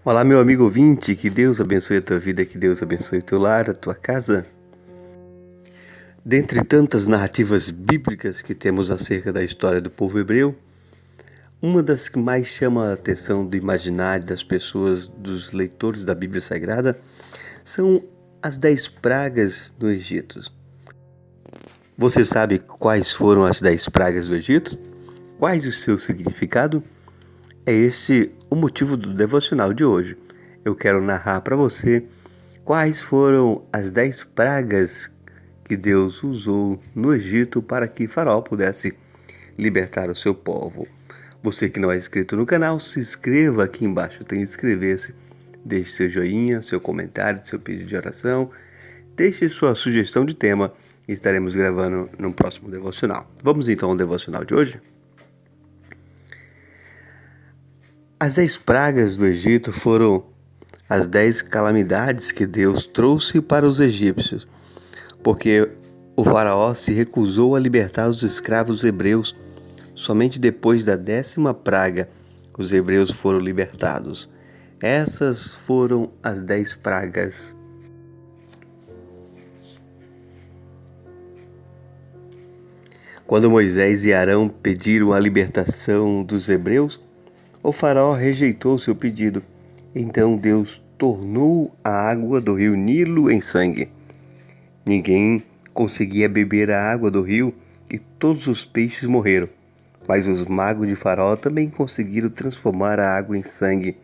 Olá, meu amigo ouvinte, que Deus abençoe a tua vida, que Deus abençoe o teu lar, a tua casa. Dentre tantas narrativas bíblicas que temos acerca da história do povo hebreu, uma das que mais chama a atenção do imaginário das pessoas, dos leitores da Bíblia Sagrada, são as 10 pragas do Egito. Você sabe quais foram as 10 pragas do Egito? Quais o seu significado? É esse o motivo do devocional de hoje. Eu quero narrar para você quais foram as 10 pragas que Deus usou no Egito para que Faraó pudesse libertar o seu povo. Você que não é inscrito no canal, se inscreva aqui embaixo, tem que inscrever-se. Deixe seu joinha, seu comentário, seu pedido de oração. Deixe sua sugestão de tema e estaremos gravando no próximo devocional. Vamos então ao devocional de hoje? As 10 pragas do Egito foram as 10 calamidades que Deus trouxe para os egípcios, porque o faraó se recusou a libertar os escravos hebreus. Somente depois da 10ª praga, os hebreus foram libertados. Essas foram as 10 pragas. Quando Moisés e Arão pediram a libertação dos hebreus, o faraó rejeitou seu pedido. Então Deus tornou a água do rio Nilo em sangue. Ninguém conseguia beber a água do rio e todos os peixes morreram. Mas os magos de Faraó também conseguiram transformar a água em sangue.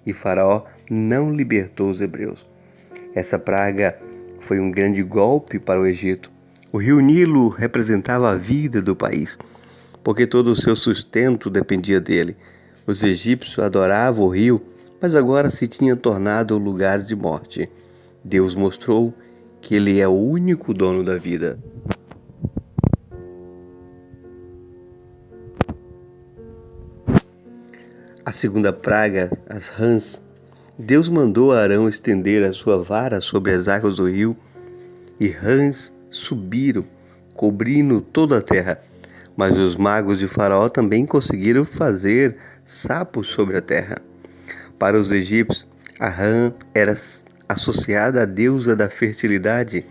E Faraó não libertou os hebreus. Essa praga foi um grande golpe para o Egito. O rio Nilo representava a vida do país, porque todo o seu sustento dependia dele. Os egípcios adoravam o rio, mas agora se tinha tornado um lugar de morte. Deus mostrou que Ele é o único dono da vida. A segunda praga, as rãs. Deus mandou Arão estender a sua vara sobre as águas do rio, e rãs subiram, cobrindo toda a terra. Mas os magos de Faraó também conseguiram fazer sapos sobre a terra. Para os egípcios, a rã era associada à deusa da fertilidade.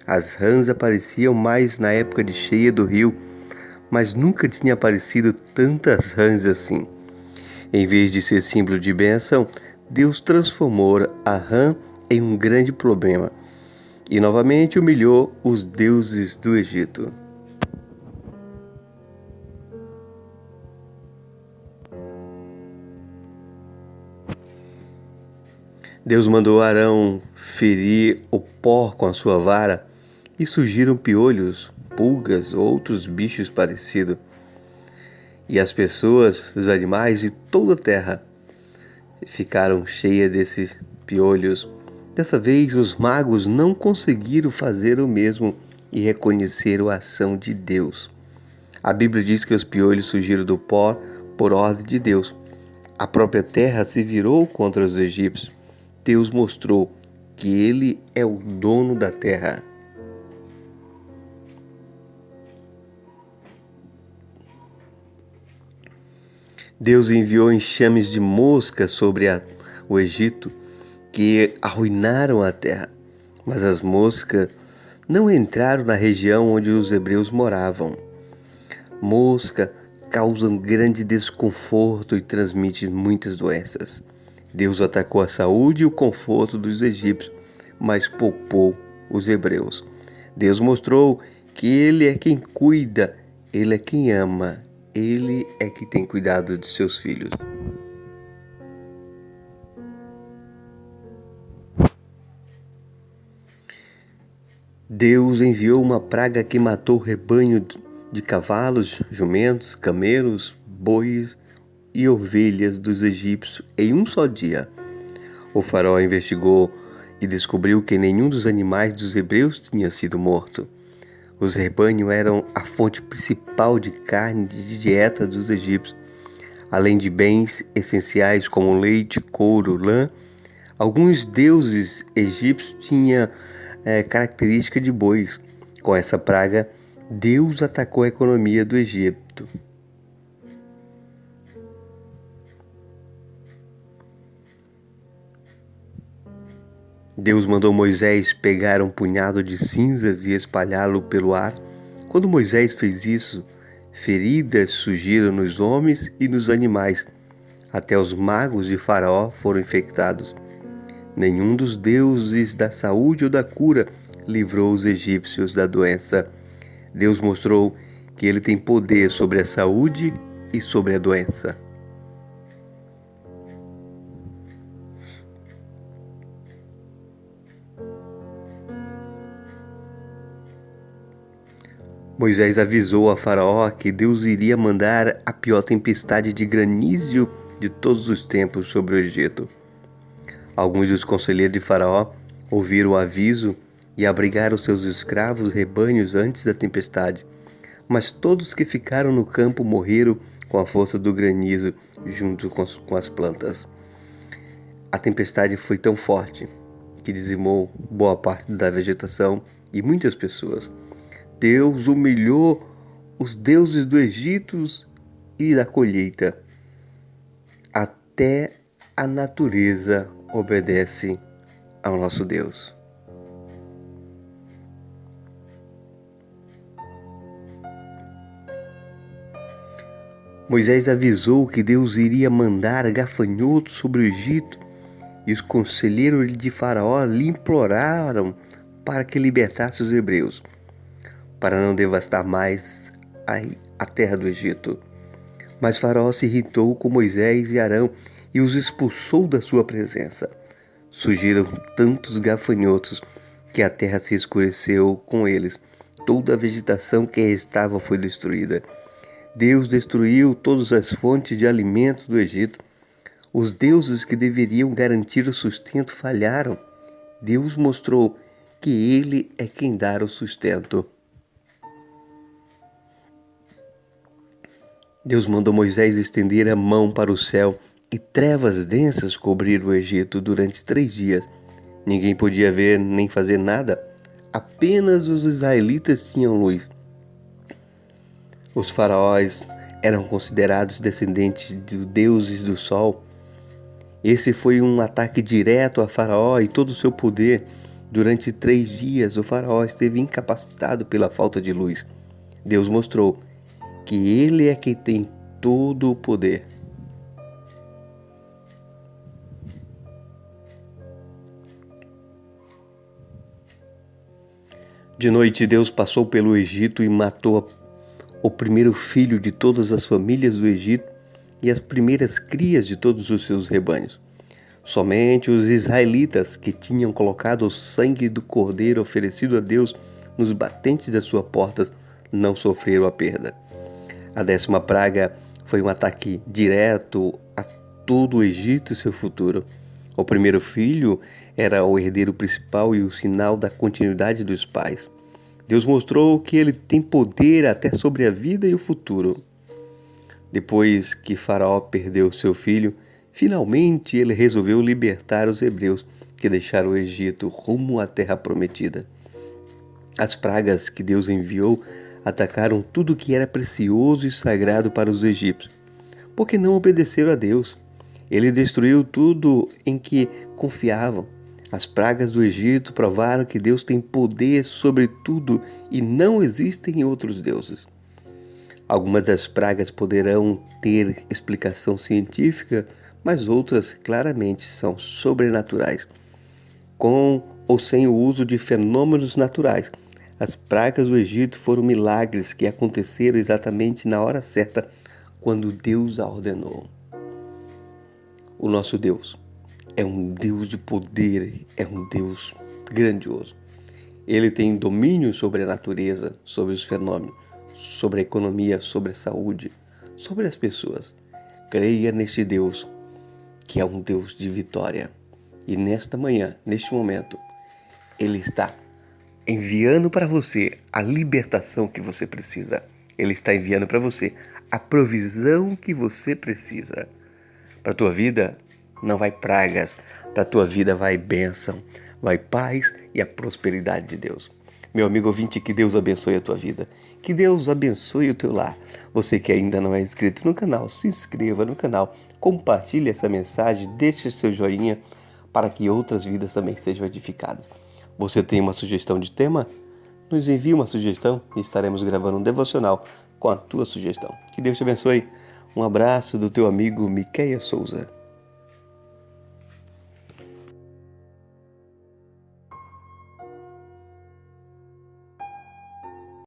As rãs apareciam mais na época de cheia do rio, mas nunca tinha aparecido tantas rãs assim. Em vez de ser símbolo de bênção, Deus transformou a rã em um grande problema e novamente humilhou os deuses do Egito. Deus mandou Arão ferir o pó com a sua vara e surgiram piolhos, pulgas ou outros bichos parecidos. E as pessoas, os animais e toda a terra ficaram cheias desses piolhos. Dessa vez, os magos não conseguiram fazer o mesmo e reconheceram a ação de Deus. A Bíblia diz que os piolhos surgiram do pó por ordem de Deus. A própria terra se virou contra os egípcios. Deus mostrou que Ele é o dono da terra. Deus enviou enxames de moscas sobre o Egito que arruinaram a terra. Mas as moscas não entraram na região onde os hebreus moravam. Mosca causam grande desconforto e transmitem muitas doenças. Deus atacou a saúde e o conforto dos egípcios, mas poupou os hebreus. Deus mostrou que Ele é quem cuida, Ele é quem ama, Ele é que tem cuidado de seus filhos. Deus enviou uma praga que matou o rebanho de cavalos, jumentos, camelos, bois e ovelhas dos egípcios em um só dia. O faraó investigou e descobriu que nenhum dos animais dos hebreus tinha sido morto. Os rebanhos eram a fonte principal de carne de dieta dos egípcios. Além de bens essenciais como leite, couro, lã, alguns deuses egípcios tinham característica de bois. Com essa praga, Deus atacou a economia do Egito. Deus mandou Moisés pegar um punhado de cinzas e espalhá-lo pelo ar. Quando Moisés fez isso, feridas surgiram nos homens e nos animais. Até os magos de Faraó foram infectados. Nenhum dos deuses da saúde ou da cura livrou os egípcios da doença. Deus mostrou que ele tem poder sobre a saúde e sobre a doença. Moisés avisou a Faraó que Deus iria mandar a pior tempestade de granizo de todos os tempos sobre o Egito. Alguns dos conselheiros de Faraó ouviram o aviso e abrigaram seus escravos rebanhos antes da tempestade. Mas todos que ficaram no campo morreram com a força do granizo junto com as plantas. A tempestade foi tão forte que dizimou boa parte da vegetação e muitas pessoas. Deus humilhou os deuses do Egito e da colheita. Até a natureza obedece ao nosso Deus. Moisés avisou que Deus iria mandar gafanhotos sobre o Egito e os conselheiros de Faraó lhe imploraram para que libertasse os hebreus, para não devastar mais a terra do Egito. Mas Faraó se irritou com Moisés e Arão e os expulsou da sua presença. Surgiram tantos gafanhotos que a terra se escureceu com eles. Toda a vegetação que estava foi destruída. Deus destruiu todas as fontes de alimento do Egito. Os deuses que deveriam garantir o sustento falharam. Deus mostrou que Ele é quem dá o sustento. Deus mandou Moisés estender a mão para o céu e trevas densas cobriram o Egito durante 3 dias. Ninguém podia ver nem fazer nada. Apenas os israelitas tinham luz. Os faraós eram considerados descendentes de deuses do sol. Esse foi um ataque direto a Faraó e todo o seu poder. Durante 3 dias, o faraó esteve incapacitado pela falta de luz. Deus mostrou que Ele é quem tem todo o poder. De noite, Deus passou pelo Egito e matou o primeiro filho de todas as famílias do Egito e as primeiras crias de todos os seus rebanhos. Somente os israelitas que tinham colocado o sangue do cordeiro oferecido a Deus nos batentes das suas portas não sofreram a perda. A 10ª praga foi um ataque direto a todo o Egito e seu futuro. O primeiro filho era o herdeiro principal e o sinal da continuidade dos pais. Deus mostrou que Ele tem poder até sobre a vida e o futuro. Depois que Faraó perdeu seu filho, finalmente ele resolveu libertar os hebreus que deixaram o Egito rumo à terra prometida. As pragas que Deus enviou atacaram tudo que era precioso e sagrado para os egípcios, porque não obedeceram a Deus. Ele destruiu tudo em que confiavam. As pragas do Egito provaram que Deus tem poder sobre tudo e não existem outros deuses. Algumas das pragas poderão ter explicação científica, mas outras claramente são sobrenaturais, com ou sem o uso de fenômenos naturais. As pragas do Egito foram milagres que aconteceram exatamente na hora certa, quando Deus a ordenou. O nosso Deus é um Deus de poder, é um Deus grandioso. Ele tem domínio sobre a natureza, sobre os fenômenos, sobre a economia, sobre a saúde, sobre as pessoas. Creia neste Deus, que é um Deus de vitória. E nesta manhã, neste momento, Ele está enviando para você a libertação que você precisa. Ele está enviando para você a provisão que você precisa. Para a tua vida não vai pragas, para a tua vida vai bênção, vai paz e a prosperidade de Deus. Meu amigo ouvinte, que Deus abençoe a tua vida, que Deus abençoe o teu lar. Você que ainda não é inscrito no canal, se inscreva no canal, compartilhe essa mensagem, deixe seu joinha, para que outras vidas também sejam edificadas. Você tem uma sugestão de tema? Nos envie uma sugestão e estaremos gravando um devocional com a tua sugestão. Que Deus te abençoe. Um abraço do teu amigo Miqueias Souza.